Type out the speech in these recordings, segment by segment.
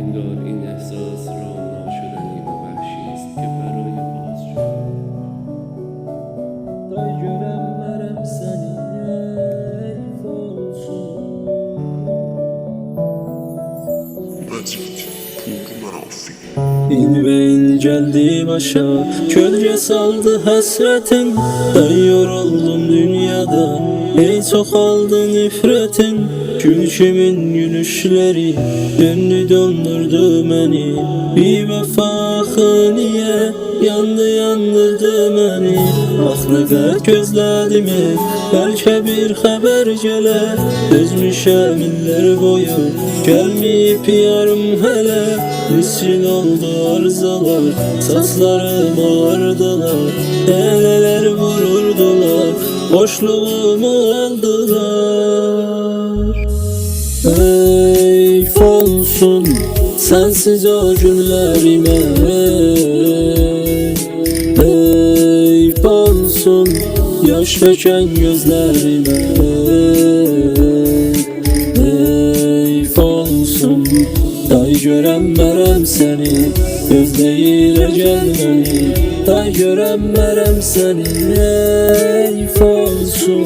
انگار این احساس رام ناشدنی و وحشی است که برای باز شد. Tay görəmmərəm səni heyf olsun. İlbeyin geldi başa, kölge saldı hasretin. Ben yoruldum dünyada, ey çoxaldı nifretin. Gülüşümün gülüşleri döndü döndürdü beni. Bir vefa niye yandı yandırdı beni. Ah ne kadar gözledimi, belki bir haber gele. Özmüşəm iller boyu, gelmeyip yarım hele. Niçin oldu arızalar, saçlarım ağardılar. Neler vururdular, boşluğumu aldılar. Eyf olsun sensiz o günlerime. Eyf olsun yaş döken gözlerime. Eyf olsun day görəmmərəm səni, gözləyir əcəl məni. Day görəmmərəm səni, eyf olsun.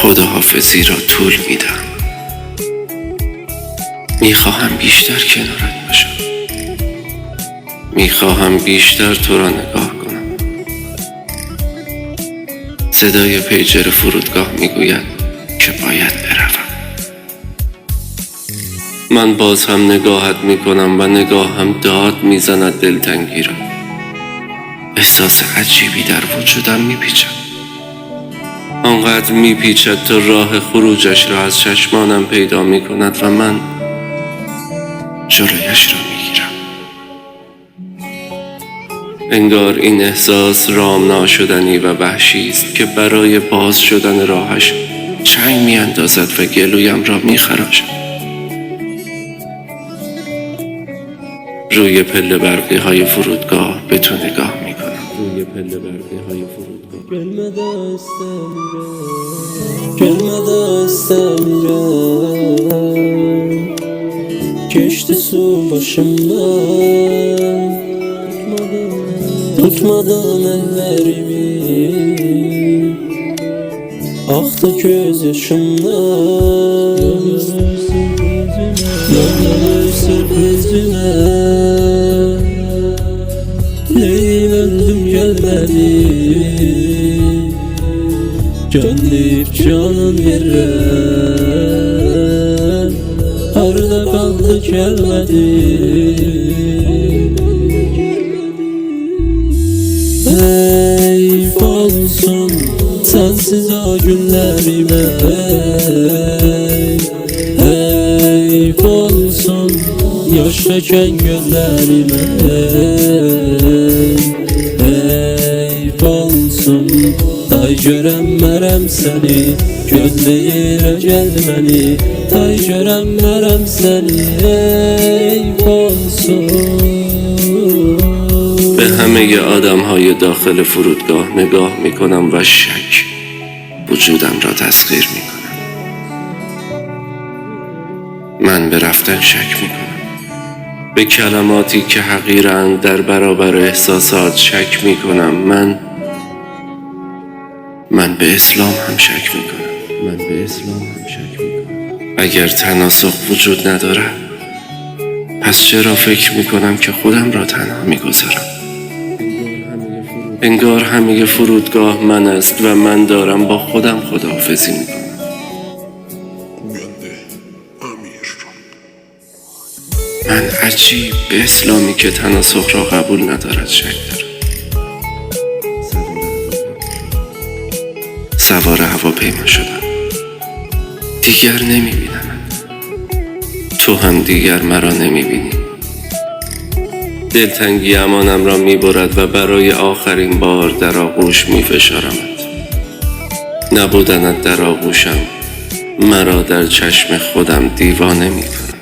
خداحافظی را طول میدم. میخواهم بیشتر کنارت باشم. میخواهم بیشتر تو را نگاه کنم. صدای پیجر فرودگاه میگوید که باید بروم. من باز هم نگاهت میکنم و نگاهم داد میزند دلتنگی را. احساس عجیبی در وجودم میپیچد. آنقدر میپیچد تا راه خروجش را از چشمانم پیدا میکند و من جلویش را میگیرم. انگار این احساس رام ناشدنی و وحشی است که برای باز شدن راهش چنگ میاندازد و گلویم را میخراشد. روی پله برقی های فرودگاه به تو نگاه میکنم. روی پله برقی های فرودگاه Gelme de istemiyorum, gelme de istemiyorum. Geçti su başımdan, tutmadım ellerimi. Aktı göz yaşımdan, yanılırsa yüzüme. Neyim öldüm gelmedi, can deyip canın veren. Arda kaldı gelmedi. Eyf olsun sensiz o günlerime. Eyf olsun yaş döken gözlerime. Eyf olsun day görəmmərəm səni, gözləyir əcəl məni. Day görəmmərəm səni, eyf olsun. به همه آدم‌های داخل فرودگاه نگاه می‌کنم و شک وجودم را تسخیر می‌کنم. من به رفتن شک می‌کنم. به کلماتی که حقیرند در برابر احساسات شک می‌کنم. من به اسلام هم شک می‌کنم. اگر تناسخ وجود ندارد، پس چرا فکر می‌کنم که خودم را تنها می‌گذارم؟ انگار همه فرودگاه من است و من دارم با خودم خداحافظی میکنم. من عجیب به اسلامی که تناسخ را قبول ندارد شک دارم. سوار هواپیما شدم. دیگر نمیبینمت. تو هم دیگر مرا نمیبینی. دلتنگی امانم را میبرد و برای آخرین بار در آغوش میفشارمت. نبودنت در آغوشم مرا در چشم خودم دیوانه میکنم.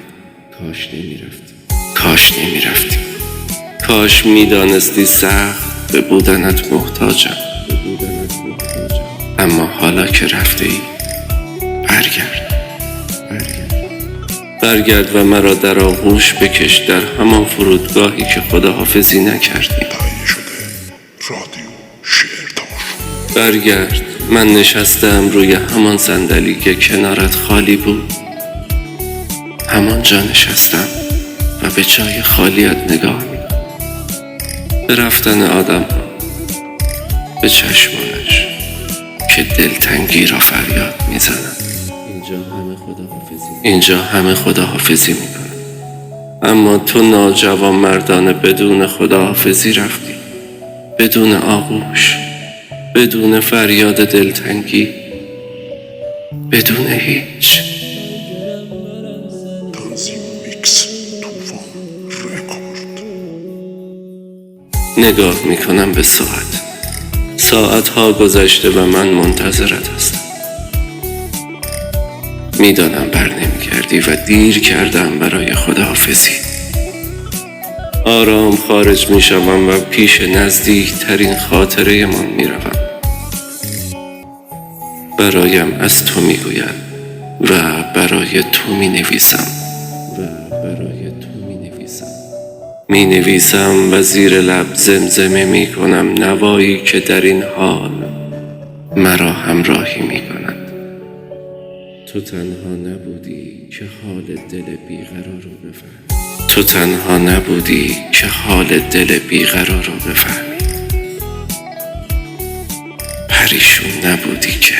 کاش نمیرفتی. کاش میدانستی سخت به بودنت محتاجم. اما حالا که رفته ای برگرد. برگرد و مرا در آغوش بکش در همان فرودگاهی که خداحافظی نکردیم. تهیه شده رادیو شعر تماشا. برگرد، من نشستم روی همان صندلی که کنارت خالی بود. همانجا نشستم و به جای خالیت نگاه میکنم، به رفتن آدم ها، به چشمانش که دلتنگی را فریاد میزنند. اینجا همه خداحافظی میکنند، اما تو ناجوان مردانه بدون خداحافظی رفتی، بدون آغوش، بدون فریاد دلتنگی، بدون هیچ. تنظیم میکس طوفان رکورد. نگاه میکنم به ساعتها گذشته و من منتظرت هستم. میدانم بر نمیگردی و دیر کردم برای خداحافظی. آرام خارج میشوم و پیش نزدیک ترین خاطره من میروم. برایم از تو میگویم و برای تو مینویسم مینویسم و زیر لب زمزمه میکنم نوایی که در این حال مرا همراهی میکند. تو تنها نبودی که حال دل بیقرار رو بفهمی. تو تنها نبودی که حال دل بیقرار رو بفهمی. پریشون نبودی که